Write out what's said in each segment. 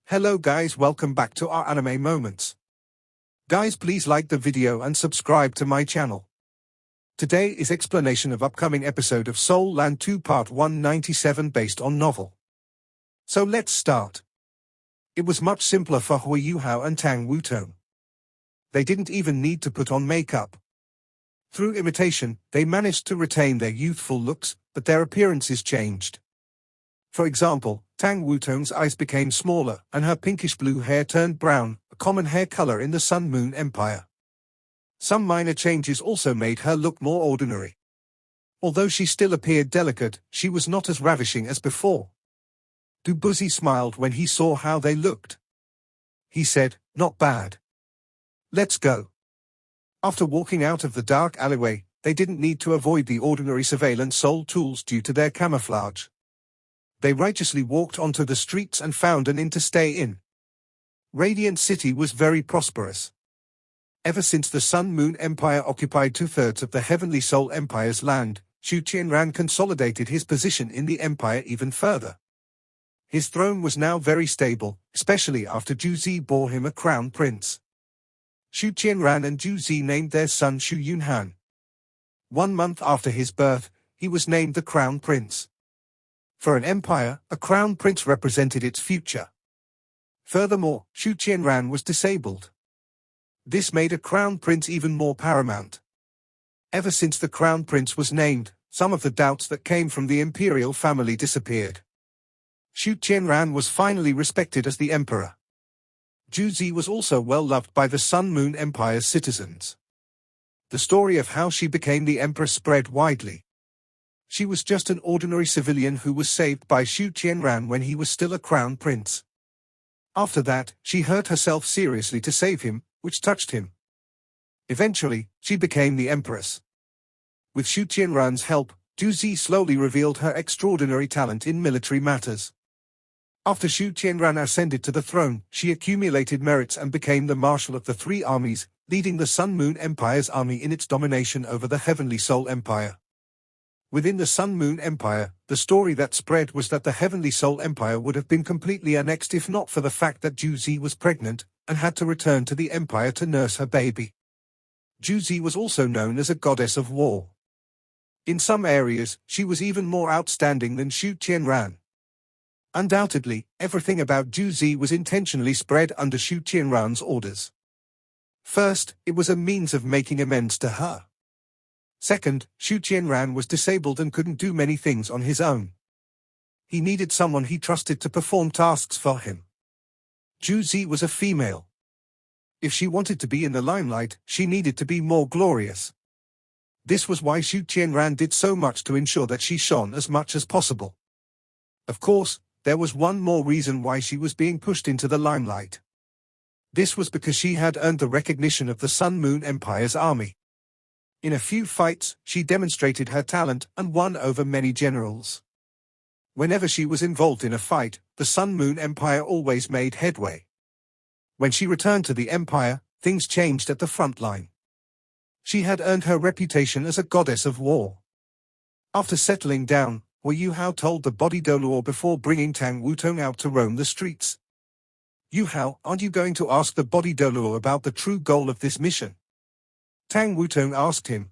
Hello guys, welcome back to our anime moments. Guys, please like the video and subscribe to my channel. Today is explanation of upcoming episode of Soul Land 2 Part 197 based on novel. So let's start. It was much simpler for Hui Yuhao and Tang Wutong. They didn't even need to put on makeup. Through imitation, they managed to retain their youthful looks, but their appearances changed. For example, Tang Wutong's eyes became smaller, and her pinkish-blue hair turned brown, a common hair color in the Sun Moon Empire. Some minor changes also made her look more ordinary. Although she still appeared delicate, she was not as ravishing as before. Du Buzi smiled when he saw how they looked. He said, "Not bad. Let's go." After walking out of the dark alleyway, they didn't need to avoid the ordinary surveillance soul tools due to their camouflage. They righteously walked onto the streets and found an inn to stay in. Radiant City was very prosperous. Ever since the Sun Moon Empire occupied 2/3 of the Heavenly Soul Empire's land, Xu Qianran consolidated his position in the empire even further. His throne was now very stable, especially after Zhu Zi bore him a crown prince. Xu Qianran and Zhu Zi named their son Xu Yunhan. 1 month after his birth, he was named the crown prince. For an empire, a crown prince represented its future. Furthermore, Xu Qianran was disabled. This made a crown prince even more paramount. Ever since the crown prince was named, some of the doubts that came from the imperial family disappeared. Xu Qianran was finally respected as the emperor. Zhu Zi was also well loved by the Sun Moon Empire's citizens. The story of how she became the empress spread widely. She was just an ordinary civilian who was saved by Xu Qianran when he was still a crown prince. After that, she hurt herself seriously to save him, which touched him. Eventually, she became the empress. With Xu Qianran's help, Zhu Zi slowly revealed her extraordinary talent in military matters. After Xu Qianran ascended to the throne, she accumulated merits and became the marshal of the 3 armies, leading the Sun Moon Empire's army in its domination over the Heavenly Soul Empire. Within the Sun Moon Empire, the story that spread was that the Heavenly Soul Empire would have been completely annexed if not for the fact that Zhu Zi was pregnant, and had to return to the empire to nurse her baby. Zhu Zi was also known as a goddess of war. In some areas, she was even more outstanding than Xu Qianran. Undoubtedly, everything about Zhu Zi was intentionally spread under Xu Qianran's orders. First, it was a means of making amends to her. Second, Xu Qianran was disabled and couldn't do many things on his own. He needed someone he trusted to perform tasks for him. Zhu Zi was a female. If she wanted to be in the limelight, she needed to be more glorious. This was why Xu Qianran did so much to ensure that she shone as much as possible. Of course, there was one more reason why she was being pushed into the limelight. This was because she had earned the recognition of the Sun Moon Empire's army. In a few fights, she demonstrated her talent and won over many generals. Whenever she was involved in a fight, the Sun Moon Empire always made headway. When she returned to the empire, things changed at the front line. She had earned her reputation as a goddess of war. After settling down, Hui Yuhao told the body doulour before bringing Tang Wutong out to roam the streets. "Yuhao, aren't you going to ask the body doulour about the true goal of this mission?" Tang Wutong asked him.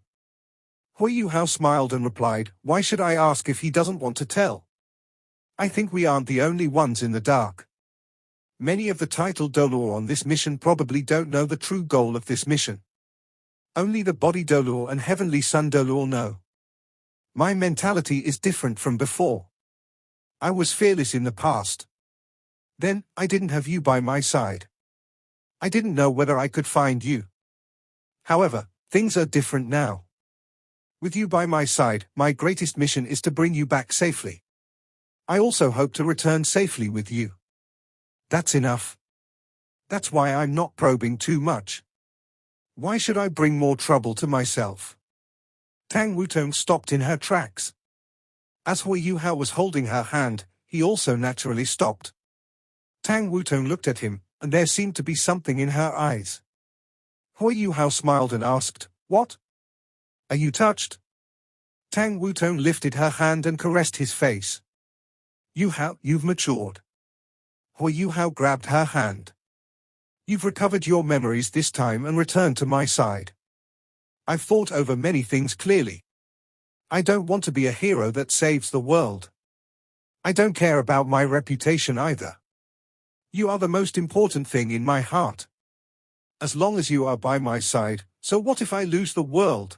Hui Yuhao smiled and replied, "Why should I ask if he doesn't want to tell? I think we aren't the only ones in the dark. Many of the title doulour on this mission probably don't know the true goal of this mission. Only the body doulour and Heavenly Sun doulour know. My mentality is different from before. I was fearless in the past. Then, I didn't have you by my side. I didn't know whether I could find you. However, things are different now. With you by my side, my greatest mission is to bring you back safely. I also hope to return safely with you. That's enough. That's why I'm not probing too much. Why should I bring more trouble to myself?" Tang Wutong stopped in her tracks. As Hui Yuhao was holding her hand, he also naturally stopped. Tang Wutong looked at him, and there seemed to be something in her eyes. Hui Yuhao smiled and asked, "What? Are you touched?" Tang Wutong lifted her hand and caressed his face. "Yuhao, you've matured." Hui Yuhao grabbed her hand. You've recovered your memories this time and returned to my side. I've thought over many things clearly. I don't want to be a hero that saves the world. I don't care about my reputation either. You are the most important thing in my heart. As long as you are by my side, so what if I lose the world?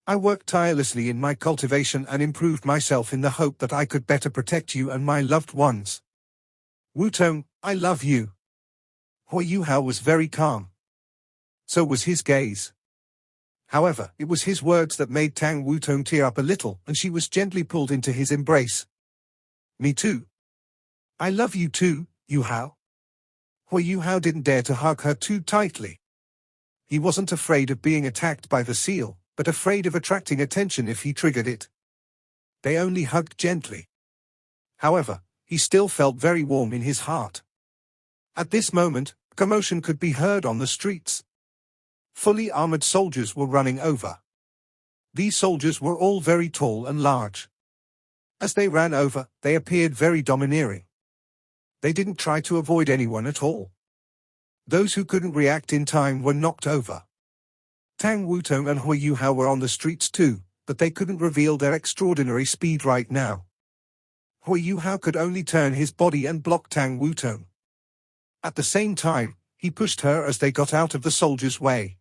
I worked tirelessly in my cultivation and improved myself in the hope that I could better protect you and my loved ones. Wutong, I love you. Hui Yuhao was very calm. So was his gaze. However, it was his words that made Tang Wutong tear up a little, and she was gently pulled into his embrace. Me too. I love you too, Yuhao. Hui Yuhao didn't dare to hug her too tightly. He wasn't afraid of being attacked by the seal, but afraid of attracting attention if he triggered it. They only hugged gently. However, he still felt very warm in his heart. At this moment, commotion could be heard on the streets. Fully armored soldiers were running over. These soldiers were all very tall and large. As they ran over, they appeared very domineering. They didn't try to avoid anyone at all. Those who couldn't react in time were knocked over. Tang Wutong and Hui Yuhao were on the streets too, but they couldn't reveal their extraordinary speed right now. Hui Yuhao could only turn his body and block Tang Wutong. At the same time, he pushed her as they got out of the soldier's way.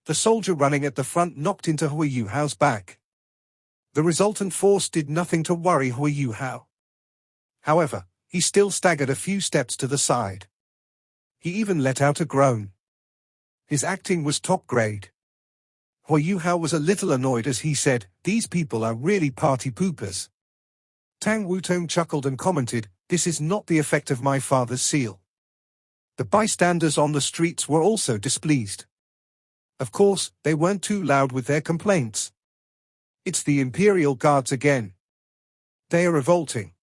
The soldier running at the front knocked into Hui Yuhao's back. The resultant force did nothing to worry Hui Yuhao. However, he still staggered a few steps to the side. He even let out a groan. His acting was top grade. Hui Yuhao was a little annoyed as he said, "These people are really party poopers." Tang Wutong chuckled and commented, "This is not the effect of my father's seal." The bystanders on the streets were also displeased. Of course, they weren't too loud with their complaints. It's the Imperial Guards again. They are revolting.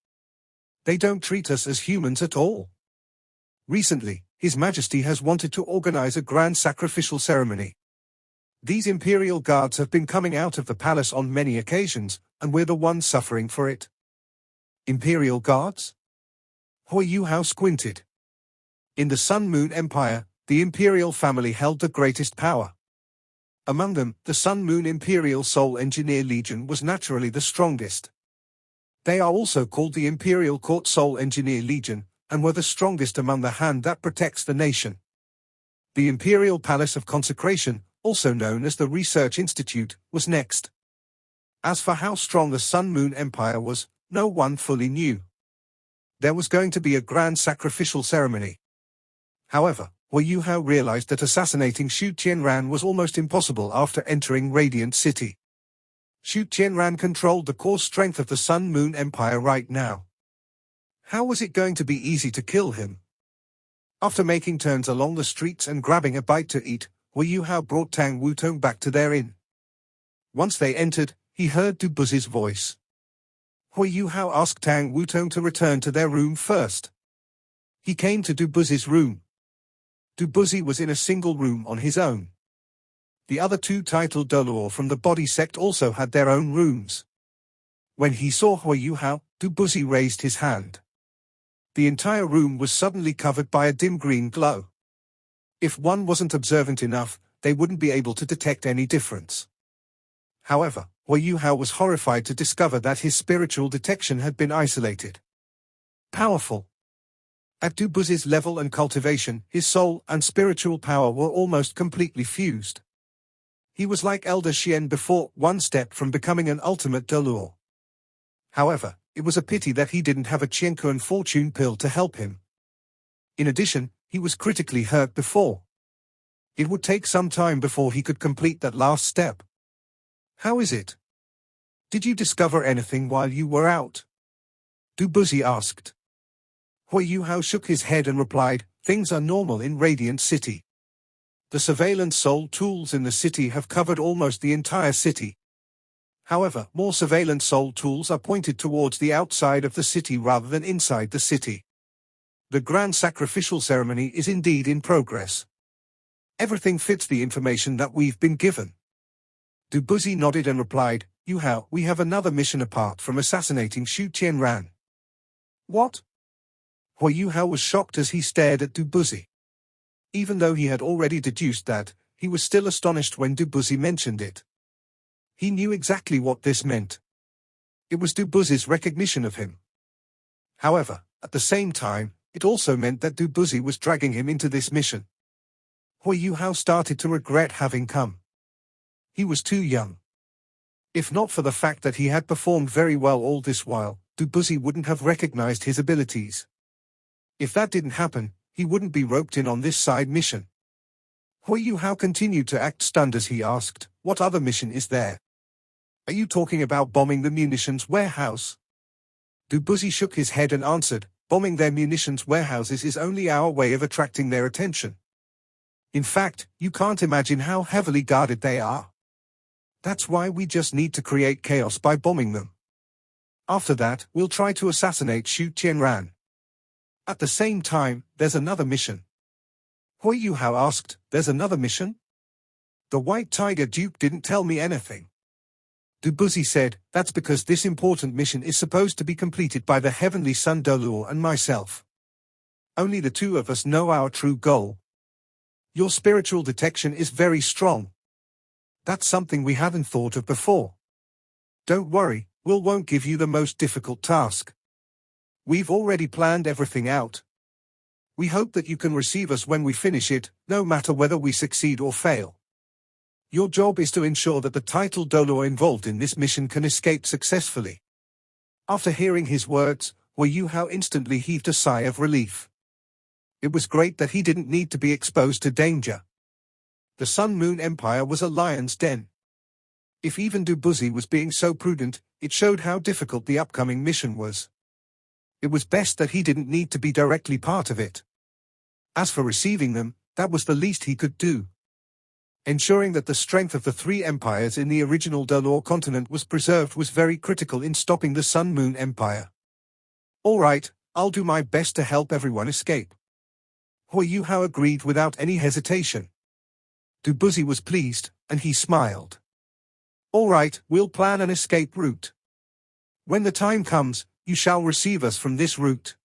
They don't treat us as humans at all. Recently, His Majesty has wanted to organize a grand sacrificial ceremony. These Imperial Guards have been coming out of the palace on many occasions, and we're the ones suffering for it. Imperial Guards? Hui Yuhao squinted. In the Sun Moon Empire, the Imperial family held the greatest power. Among them, the Sun Moon Imperial Soul Engineer Legion was naturally the strongest. They are also called the Imperial Court Soul Engineer Legion, and were the strongest among the hand that protects the nation. The Imperial Palace of Consecration, also known as the Research Institute, was next. As for how strong the Sun Moon Empire was, no one fully knew. There was going to be a grand sacrificial ceremony. However, Hui Yuhao realized that assassinating Xu Tianran was almost impossible after entering Radiant City. Xu Tianran controlled the core strength of the Sun Moon Empire right now. How was it going to be easy to kill him? After making turns along the streets and grabbing a bite to eat, Hui Yuhao brought Tang Wutong back to their inn. Once they entered, he heard Du Buzi's voice. Hui Yuhao asked Tang Wutong to return to their room first. He came to Du Buzi's room. Du Buzi was in a single room on his own. The other two titled Doluor from the body sect also had their own rooms. When he saw Hui Yuhao, Du Buzi raised his hand. The entire room was suddenly covered by a dim green glow. If one wasn't observant enough, they wouldn't be able to detect any difference. However, Hui Yuhao was horrified to discover that his spiritual detection had been isolated. Powerful. At Du Buzi's level and cultivation, his soul and spiritual power were almost completely fused. He was like Elder Xian before, one step from becoming an ultimate Doluor. However, it was a pity that he didn't have a Qianquan fortune pill to help him. In addition, he was critically hurt before. It would take some time before he could complete that last step. How is it? Did you discover anything while you were out? Du Buzi asked. Hui Yuhao shook his head and replied, "Things are normal in Radiant City. The surveillance soul tools in the city have covered almost the entire city. However, more surveillance soul tools are pointed towards the outside of the city rather than inside the city. The grand sacrificial ceremony is indeed in progress. Everything fits the information that we've been given." Du Buzi nodded and replied, "Yuhao, we have another mission apart from assassinating Xu Tianran." "What?" Huayuhao was shocked as he stared at Dubuzi. Even though he had already deduced that, he was still astonished when Dubuzi mentioned it. He knew exactly what this meant. It was Dubuzi's recognition of him. However, at the same time, it also meant that Dubuzi was dragging him into this mission. Huayuhao started to regret having come. He was too young. If not for the fact that he had performed very well all this while, Dubuzi wouldn't have recognized his abilities. If that didn't happen, he wouldn't be roped in on this side mission. Huayuhao continued to act stunned as he asked, "What other mission is there? Are you talking about bombing the munitions warehouse?" Dubuzi shook his head and answered, "Bombing their munitions warehouses is only our way of attracting their attention. In fact, you can't imagine how heavily guarded they are. That's why we just need to create chaos by bombing them. After that, we'll try to assassinate Xu Tianran. At the same time, there's another mission." Huayuhao asked, "There's another mission? The White Tiger Duke didn't tell me anything." Dubuzi said, "That's because this important mission is supposed to be completed by the Heavenly Sun Dolor and myself. Only the two of us know our true goal. Your spiritual detection is very strong. That's something we haven't thought of before. Don't worry, we won't give you the most difficult task. We've already planned everything out. We hope that you can receive us when we finish it, no matter whether we succeed or fail. Your job is to ensure that the title Dolor involved in this mission can escape successfully." After hearing his words, Huayuhao instantly heaved a sigh of relief. It was great that he didn't need to be exposed to danger. The Sun Moon Empire was a lion's den. If even Dubuzi was being so prudent, it showed how difficult the upcoming mission was. It was best that he didn't need to be directly part of it. As for receiving them, that was the least he could do. Ensuring that the strength of the three empires in the original Dolor continent was preserved was very critical in stopping the Sun Moon Empire. "All right, I'll do my best to help everyone escape." Huayuhao agreed without any hesitation. Dubuzi was pleased, and he smiled. "All right, we'll plan an escape route. When the time comes, you shall receive us from this route.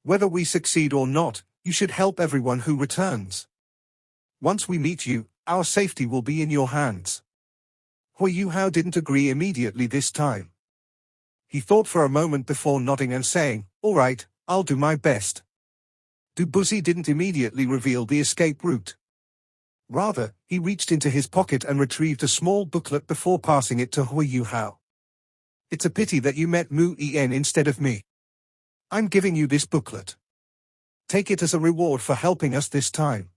Whether we succeed or not, you should help everyone who returns. Once we meet you, our safety will be in your hands." Huayuhao didn't agree immediately this time. He thought for a moment before nodding and saying, "All right, I'll do my best." Dubuzi didn't immediately reveal the escape route. Rather, he reached into his pocket and retrieved a small booklet before passing it to Huayuhao. "It's a pity that you met Mu En instead of me. I'm giving you this booklet. Take it as a reward for helping us this time."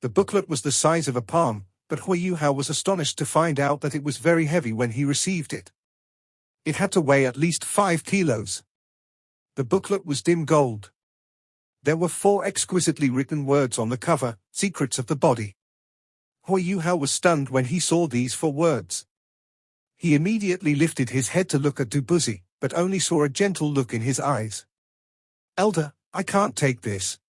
The booklet was the size of a palm, but Huayuhao was astonished to find out that it was very heavy when he received it. It had to weigh at least 5 kilos. The booklet was dim gold. There were 4 exquisitely written words on the cover, "Secrets of the Body." Huayuhao was stunned when he saw these 4 words. He immediately lifted his head to look at Dubuzi, but only saw a gentle look in his eyes. "Elder, I can't take this.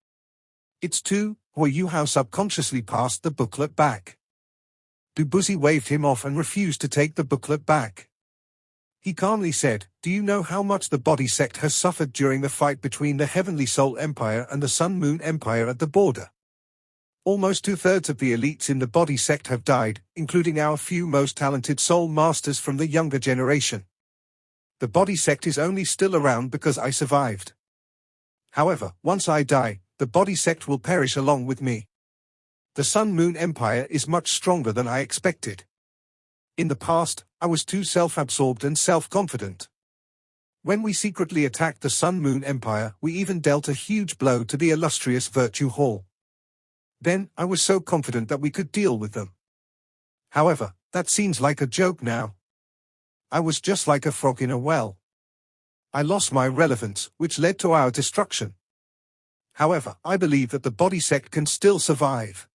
It's too..." Huayuhao subconsciously passed the booklet back. Dubuzi waved him off and refused to take the booklet back. He calmly said, "Do you know how much the body sect has suffered during the fight between the Heavenly Soul Empire and the Sun Moon Empire at the border? Almost 2/3 of the elites in the body sect have died, including our few most talented soul masters from the younger generation. The body sect is only still around because I survived. However, once I die, the body sect will perish along with me. The Sun Moon Empire is much stronger than I expected. In the past, I was too self-absorbed and self-confident. When we secretly attacked the Sun Moon Empire, we even dealt a huge blow to the illustrious Virtue Hall. Then, I was so confident that we could deal with them. However, that seems like a joke now. I was just like a frog in a well. I lost my relevance, which led to our destruction. However, I believe that the body sect can still survive.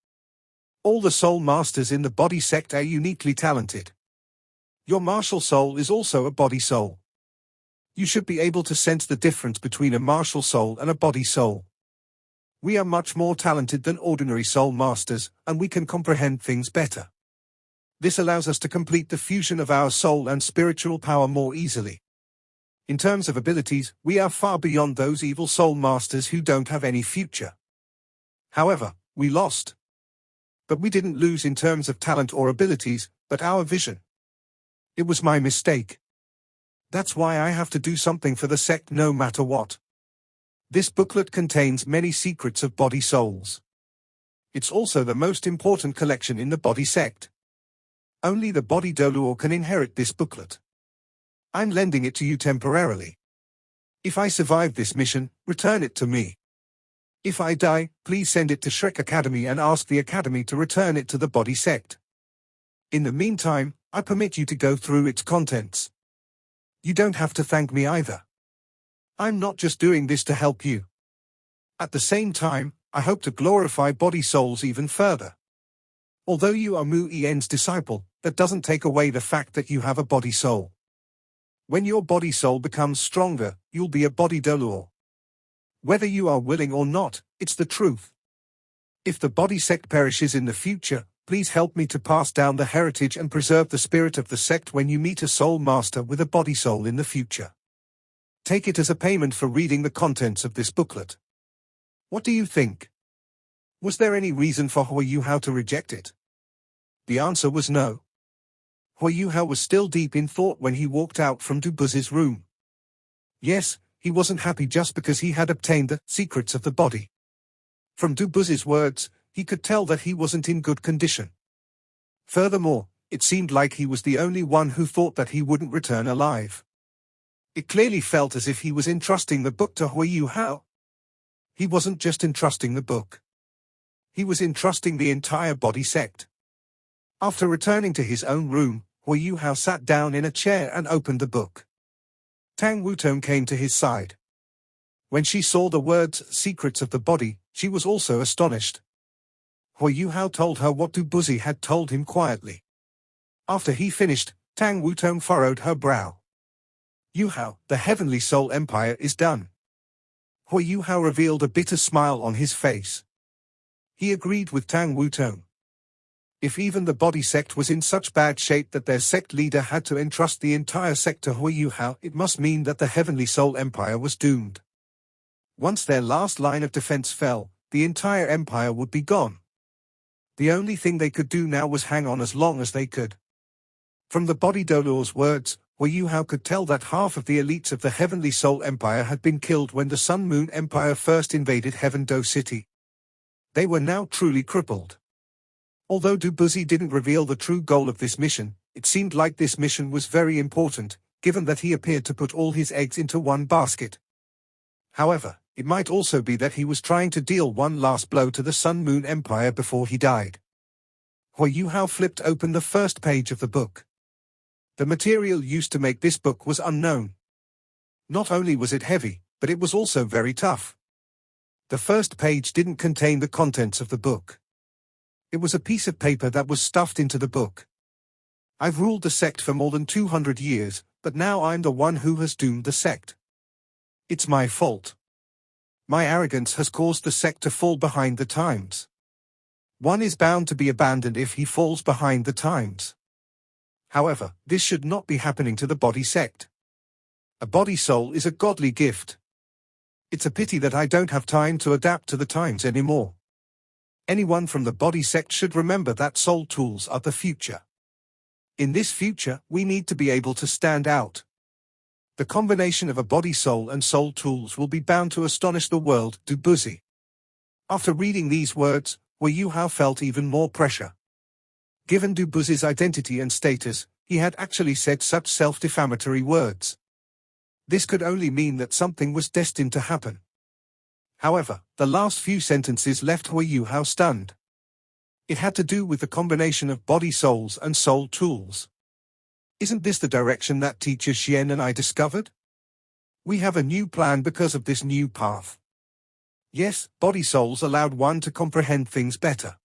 All the soul masters in the body sect are uniquely talented. Your martial soul is also a body soul. You should be able to sense the difference between a martial soul and a body soul. We are much more talented than ordinary soul masters, and we can comprehend things better. This allows us to complete the fusion of our soul and spiritual power more easily." In terms of abilities, we are far beyond those evil soul masters who don't have any future. However, we lost. But we didn't lose in terms of talent or abilities, but our vision. It was my mistake. That's why I have to do something for the sect no matter what. This booklet contains many secrets of body souls. It's also the most important collection in the body sect. Only the body Doluor can inherit this booklet. I'm lending it to you temporarily. If I survive this mission, return it to me. If I die, please send it to Shrek Academy and ask the Academy to return it to the body sect. In the meantime, I permit you to go through its contents. You don't have to thank me either. I'm not just doing this to help you. At the same time, I hope to glorify body souls even further. Although you are Mu Yen's disciple, that doesn't take away the fact that you have a body soul. When your body soul becomes stronger, you'll be a body Doluor. Whether you are willing or not, it's the truth. If the body sect perishes in the future, please help me to pass down the heritage and preserve the spirit of the sect when you meet a soul master with a body soul in the future. Take it as a payment for reading the contents of this booklet. What do you think? Was there any reason for Hua Yuhao to reject it? The answer was no. Hua Yuhao was still deep in thought when he walked out from Du Buz's room. Yes, he wasn't happy just because he had obtained the secrets of the body. From Du Buz's words, he could tell that he wasn't in good condition. Furthermore, it seemed like he was the only one who thought that he wouldn't return alive. It clearly felt as if he was entrusting the book to Hua Yuhao. He wasn't just entrusting the book. He was entrusting the entire body sect. After returning to his own room, Hua Yuhao sat down in a chair and opened the book. Tang Wutong came to his side. When she saw the words "secrets of the body," she was also astonished. Hua Yuhao told her what Du Buzi had told him quietly. After he finished, Tang Wutong furrowed her brow. Yuhao, the Heavenly Soul Empire is done. Hua Yuhao revealed a bitter smile on his face. He agreed with Tang Wutong. If even the body sect was in such bad shape that their sect leader had to entrust the entire sect to Hua Yuhao, it must mean that the Heavenly Soul Empire was doomed. Once their last line of defense fell, the entire empire would be gone. The only thing they could do now was hang on as long as they could. From the body Doluor's words, Hua Yuhao could tell that half of the elites of the Heavenly Soul Empire had been killed when the Sun Moon Empire first invaded Heaven Do City. They were now truly crippled. Although Du Buzi didn't reveal the true goal of this mission, it seemed like this mission was very important, given that he appeared to put all his eggs into one basket. However, it might also be that he was trying to deal one last blow to the Sun Moon Empire before he died. Hua Yuhao flipped open the first page of the book. The material used to make this book was unknown. Not only was it heavy, but it was also very tough. The first page didn't contain the contents of the book. It was a piece of paper that was stuffed into the book. I've ruled the sect for more than 200 years, but now I'm the one who has doomed the sect. It's my fault. My arrogance has caused the sect to fall behind the times. One is bound to be abandoned if he falls behind the times. However, this should not be happening to the body sect. A body soul is a godly gift. It's a pity that I don't have time to adapt to the times anymore. Anyone from the body sect should remember that soul tools are the future. In this future, we need to be able to stand out. The combination of a body soul and soul tools will be bound to astonish the world, Du Buzi. After reading these words, Hua Yuhao felt even more pressure. Given Du Buzi's identity and status, he had actually said such self-defamatory words. This could only mean that something was destined to happen. However, the last few sentences left Hua Yuhao stunned. It had to do with the combination of body souls and soul tools. Isn't this the direction that teacher Xian and I discovered? We have a new plan because of this new path. Yes, body souls allowed one to comprehend things better.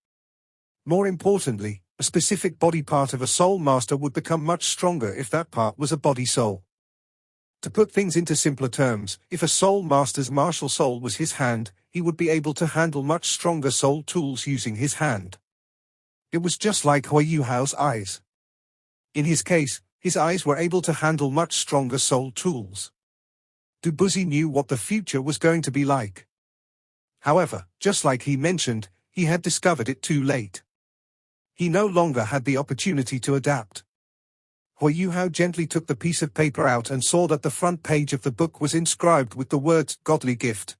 More importantly, a specific body part of a soul master would become much stronger if that part was a body soul. To put things into simpler terms, if a soul master's martial soul was his hand, he would be able to handle much stronger soul tools using his hand. It was just like Hua Yuhao's eyes. In his case, his eyes were able to handle much stronger soul tools. Dubuzi knew what the future was going to be like. However, just like he mentioned, he had discovered it too late. He no longer had the opportunity to adapt. Huiyuhao gently took the piece of paper out and saw that the front page of the book was inscribed with the words, "Godly gift."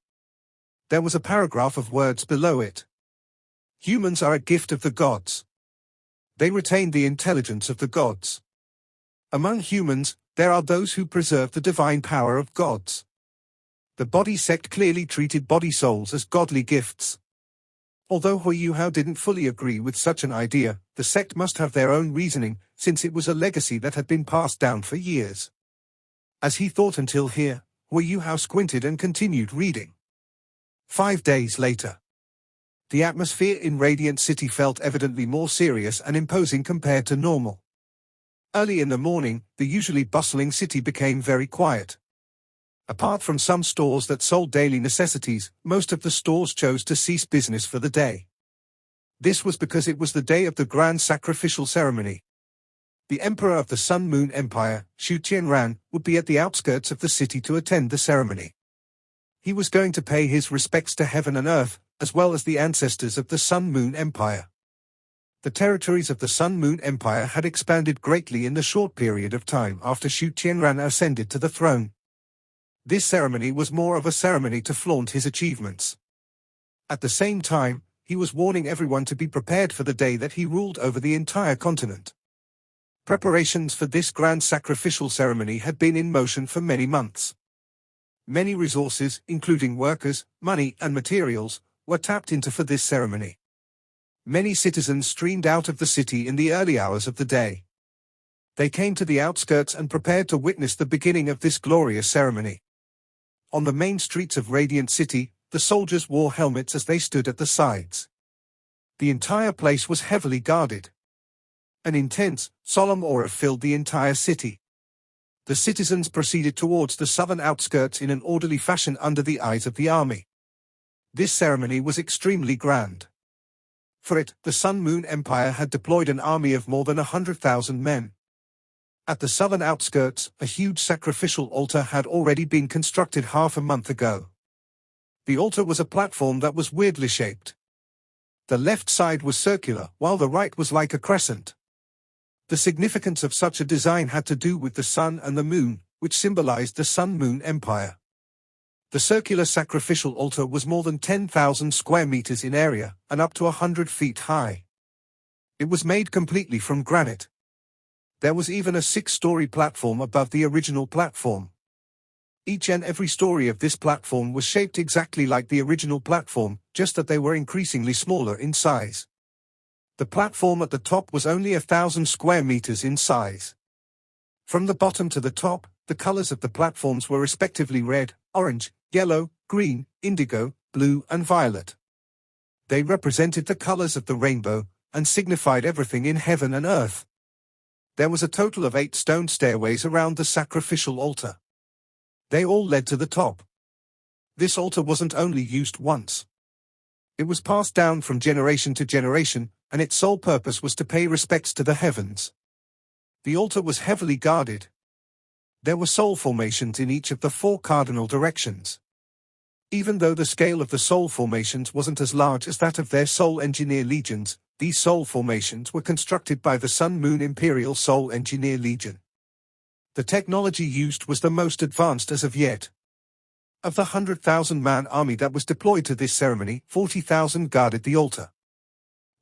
There was a paragraph of words below it. Humans are a gift of the gods. They retain the intelligence of the gods. Among humans, there are those who preserve the divine power of gods. The body sect clearly treated body souls as godly gifts. Although Huiyuhao didn't fully agree with such an idea, the sect must have their own reasoning, since it was a legacy that had been passed down for years. As he thought until here, Huiyuhao squinted and continued reading. 5 days later. The atmosphere in Radiant City felt evidently more serious and imposing compared to normal. Early in the morning, the usually bustling city became very quiet. Apart from some stores that sold daily necessities, most of the stores chose to cease business for the day. This was because it was the day of the grand sacrificial ceremony. The Emperor of the Sun Moon Empire, Xu Tianran, would be at the outskirts of the city to attend the ceremony. He was going to pay his respects to heaven and earth, as well as the ancestors of the Sun Moon Empire. The territories of the Sun Moon Empire had expanded greatly in the short period of time after Xu Tianran ascended to the throne. This ceremony was more of a ceremony to flaunt his achievements. At the same time, he was warning everyone to be prepared for the day that he ruled over the entire continent. Preparations for this grand sacrificial ceremony had been in motion for many months. Many resources, including workers, money, and materials, were tapped into for this ceremony. Many citizens streamed out of the city in the early hours of the day. They came to the outskirts and prepared to witness the beginning of this glorious ceremony. On the main streets of Radiant City, the soldiers wore helmets as they stood at the sides. The entire place was heavily guarded. An intense, solemn aura filled the entire city. The citizens proceeded towards the southern outskirts in an orderly fashion under the eyes of the army. This ceremony was extremely grand. For it, the Sun Moon Empire had deployed an army of more than 100,000 men. At the southern outskirts, a huge sacrificial altar had already been constructed half a month ago. The altar was a platform that was weirdly shaped. The left side was circular, while the right was like a crescent. The significance of such a design had to do with the sun and the moon, which symbolized the Sun Moon Empire. The circular sacrificial altar was more than 10,000 square meters in area, and up to 100 feet high. It was made completely from granite. There was even a 6-story platform above the original platform. Each and every story of this platform was shaped exactly like the original platform, just that they were increasingly smaller in size. The platform at the top was only 1,000 square meters in size. From the bottom to the top, the colors of the platforms were respectively red, orange, yellow, green, indigo, blue, and violet. They represented the colors of the rainbow, and signified everything in heaven and earth. There was a total of 8 stone stairways around the sacrificial altar. They all led to the top. This altar wasn't only used once. It was passed down from generation to generation, and its sole purpose was to pay respects to the heavens. The altar was heavily guarded. There were soul formations in each of the 4 cardinal directions. Even though the scale of the soul formations wasn't as large as that of their soul engineer legions, these soul formations were constructed by the Sun Moon Imperial Soul Engineer Legion. The technology used was the most advanced as of yet. Of the 100,000-man army that was deployed to this ceremony, 40,000 guarded the altar.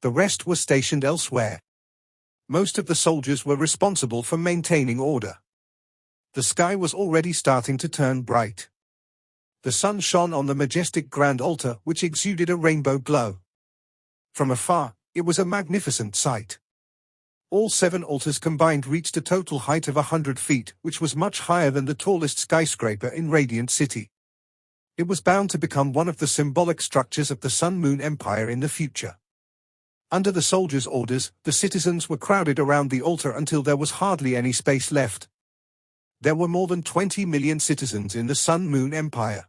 The rest were stationed elsewhere. Most of the soldiers were responsible for maintaining order. The sky was already starting to turn bright. The sun shone on the majestic grand altar, which exuded a rainbow glow. From afar, it was a magnificent sight. All 7 altars combined reached a total height of 100 feet, which was much higher than the tallest skyscraper in Radiant City. It was bound to become one of the symbolic structures of the Sun Moon Empire in the future. Under the soldiers' orders, the citizens were crowded around the altar until there was hardly any space left. There were more than 20 million citizens in the Sun Moon Empire.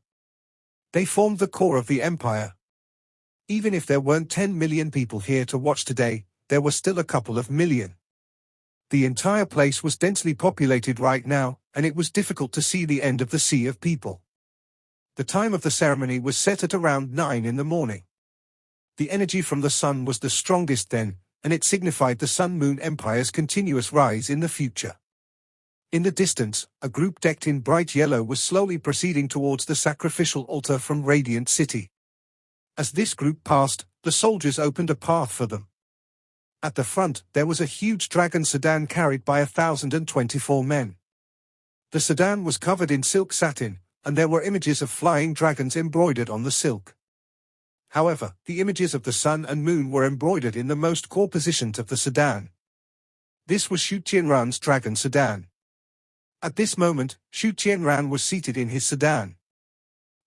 They formed the core of the empire. Even if there weren't 10 million people here to watch today, there were still a couple of million. The entire place was densely populated right now, and it was difficult to see the end of the sea of people. The time of the ceremony was set at around 9 in the morning. The energy from the sun was the strongest then, and it signified the Sun-Moon Empire's continuous rise in the future. In the distance, a group decked in bright yellow was slowly proceeding towards the sacrificial altar from Radiant City. As this group passed, the soldiers opened a path for them. At the front, there was a huge dragon sedan carried by 1,024 men. The sedan was covered in silk satin, and there were images of flying dragons embroidered on the silk. However, the images of the sun and moon were embroidered in the most core positions of the sedan. This was Xu Qianran's dragon sedan. At this moment, Xu Qianran was seated in his sedan.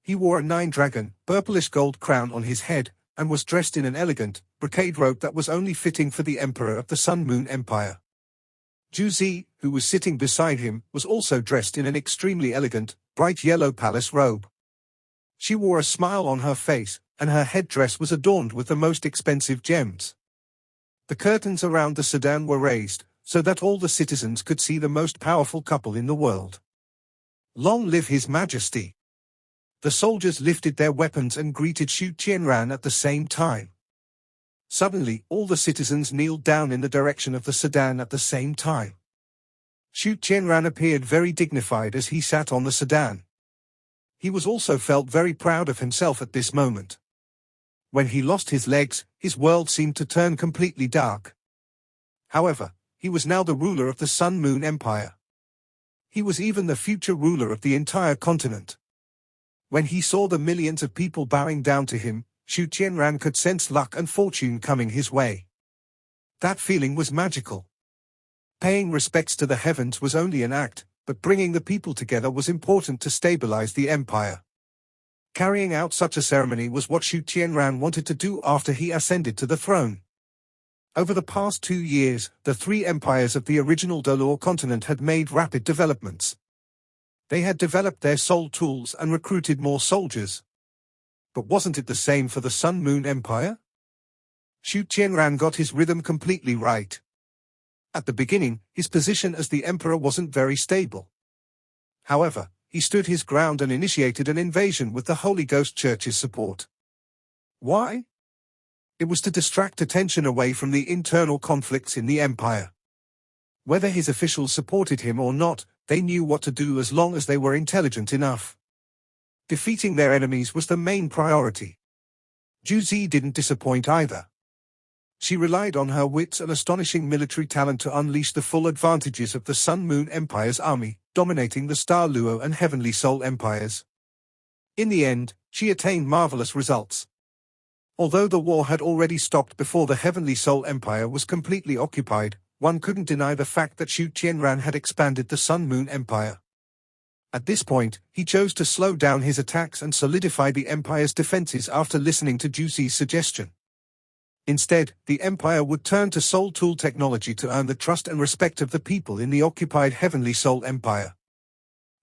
He wore a 9-dragon, purplish gold crown on his head, and was dressed in an elegant, brocade robe that was only fitting for the emperor of the Sun-Moon Empire. Zhu Zi, who was sitting beside him, was also dressed in an extremely elegant, bright yellow palace robe. She wore a smile on her face, and her headdress was adorned with the most expensive gems. The curtains around the sedan were raised, so that all the citizens could see the most powerful couple in the world. Long live His Majesty! The soldiers lifted their weapons and greeted Xu Qianran at the same time. Suddenly, all the citizens kneeled down in the direction of the sedan at the same time. Xu Qianran appeared very dignified as he sat on the sedan. He was also felt very proud of himself at this moment. When he lost his legs, his world seemed to turn completely dark. However, he was now the ruler of the Sun-Moon Empire. He was even the future ruler of the entire continent. When he saw the millions of people bowing down to him, Xu Qianran could sense luck and fortune coming his way. That feeling was magical. Paying respects to the heavens was only an act, but bringing the people together was important to stabilize the empire. Carrying out such a ceremony was what Xu Qianran wanted to do after he ascended to the throne. Over the past 2 years, the 3 empires of the original Dolor continent had made rapid developments. They had developed their soul tools and recruited more soldiers. But wasn't it the same for the Sun-Moon Empire? Xu Qianran got his rhythm completely right. At the beginning, his position as the emperor wasn't very stable. However, he stood his ground and initiated an invasion with the Holy Ghost Church's support. Why? It was to distract attention away from the internal conflicts in the empire. Whether his officials supported him or not, they knew what to do as long as they were intelligent enough. Defeating their enemies was the main priority. Zhu Zi didn't disappoint either. She relied on her wits and astonishing military talent to unleash the full advantages of the Sun-Moon Empire's army, dominating the Star Luo and Heavenly Soul Empires. In the end, she attained marvelous results. Although the war had already stopped before the Heavenly Soul Empire was completely occupied, one couldn't deny the fact that Xu Qianran had expanded the Sun-Moon Empire. At this point, he chose to slow down his attacks and solidify the empire's defenses after listening to Zhu Zi's suggestion. Instead, the empire would turn to soul tool technology to earn the trust and respect of the people in the occupied Heavenly Soul Empire.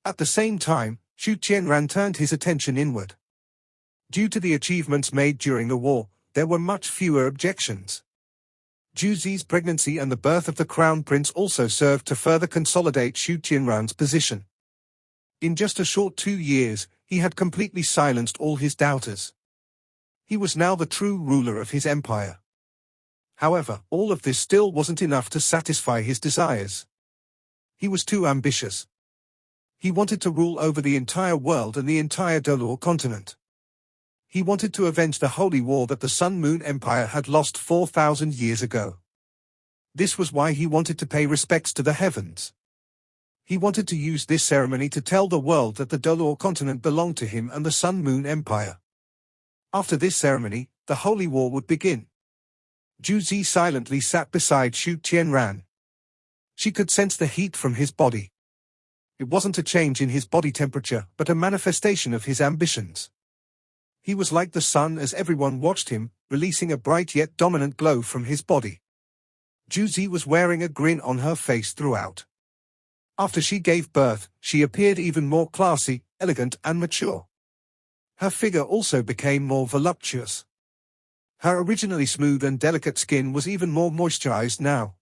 At the same time, Xu Qianran turned his attention inward. Due to the achievements made during the war, there were much fewer objections. Zhu Zi's pregnancy and the birth of the crown prince also served to further consolidate Xu Qianran's position. In just a short 2 years, he had completely silenced all his doubters. He was now the true ruler of his empire. However, all of this still wasn't enough to satisfy his desires. He was too ambitious. He wanted to rule over the entire world and the entire Dolor continent. He wanted to avenge the holy war that the Sun-Moon Empire had lost 4,000 years ago. This was why he wanted to pay respects to the heavens. He wanted to use this ceremony to tell the world that the Dolor continent belonged to him and the Sun-Moon Empire. After this ceremony, the holy war would begin. Zhu Zi silently sat beside Xu Qianran. She could sense the heat from his body. It wasn't a change in his body temperature, but a manifestation of his ambitions. He was like the sun as everyone watched him, releasing a bright yet dominant glow from his body. Zhu Zi was wearing a grin on her face throughout. After she gave birth, she appeared even more classy, elegant and mature. Her figure also became more voluptuous. Her originally smooth and delicate skin was even more moisturized now.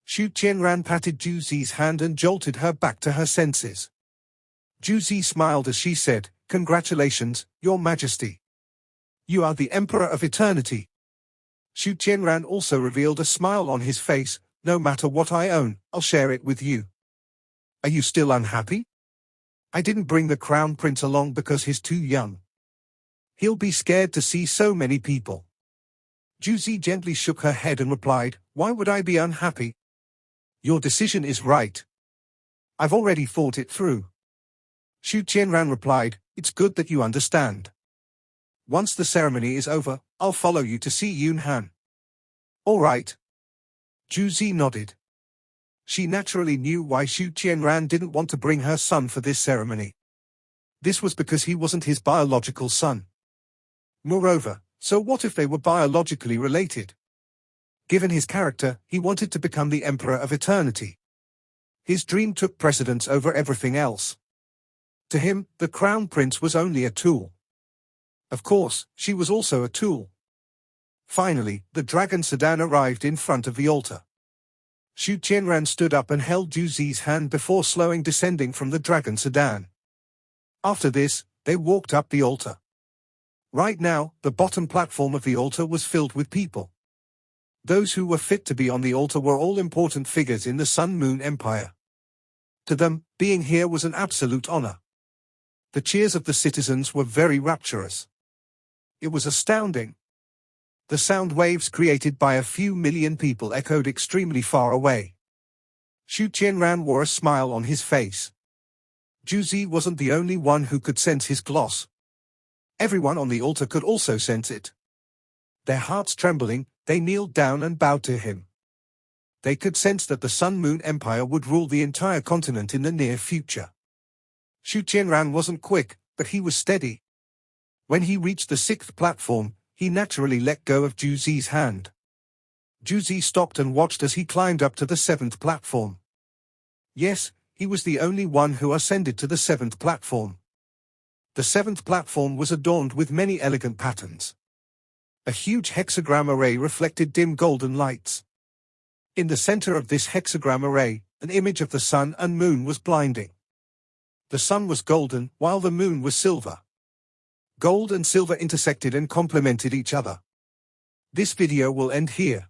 Xu Qianran patted Zhu Zi's hand and jolted her back to her senses. Zhu Zi smiled as she said, Congratulations, Your Majesty. You are the Emperor of Eternity. Xu Qianran also revealed a smile on his face. No matter what I own, I'll share it with you. Are you still unhappy? I didn't bring the Crown Prince along because he's too young. He'll be scared to see so many people. Juzi gently shook her head and replied, Why would I be unhappy? Your decision is right. I've already thought it through. Xu Qianran replied, It's good that you understand. Once the ceremony is over, I'll follow you to see Yun Han. All right. Juzi nodded. She naturally knew why Xu Qianran didn't want to bring her son for this ceremony. This was because he wasn't his biological son. Moreover, so what if they were biologically related? Given his character, he wanted to become the Emperor of Eternity. His dream took precedence over everything else. To him, the Crown Prince was only a tool. Of course, she was also a tool. Finally, the dragon sedan arrived in front of the altar. Xu Qianran stood up and held Juzi's hand before slowing descending from the dragon sedan. After this, they walked up the altar. Right now, the bottom platform of the altar was filled with people. Those who were fit to be on the altar were all important figures in the Sun-Moon Empire. To them, being here was an absolute honor. The cheers of the citizens were very rapturous. It was astounding. The sound waves created by a few million people echoed extremely far away. Xu Qianran wore a smile on his face. Juzi wasn't the only one who could sense his gloss. Everyone on the altar could also sense it. Their hearts trembling, they kneeled down and bowed to him. They could sense that the Sun-Moon Empire would rule the entire continent in the near future. Xu Qianran wasn't quick, but he was steady. When he reached the 6th platform, he naturally let go of Juzi's hand. Juzi stopped and watched as he climbed up to the 7th platform. Yes, he was the only one who ascended to the 7th platform. The 7th platform was adorned with many elegant patterns. A huge hexagram array reflected dim golden lights. In the center of this hexagram array, an image of the sun and moon was blinding. The sun was golden, while the moon was silver. Gold and silver intersected and complemented each other. This video will end here.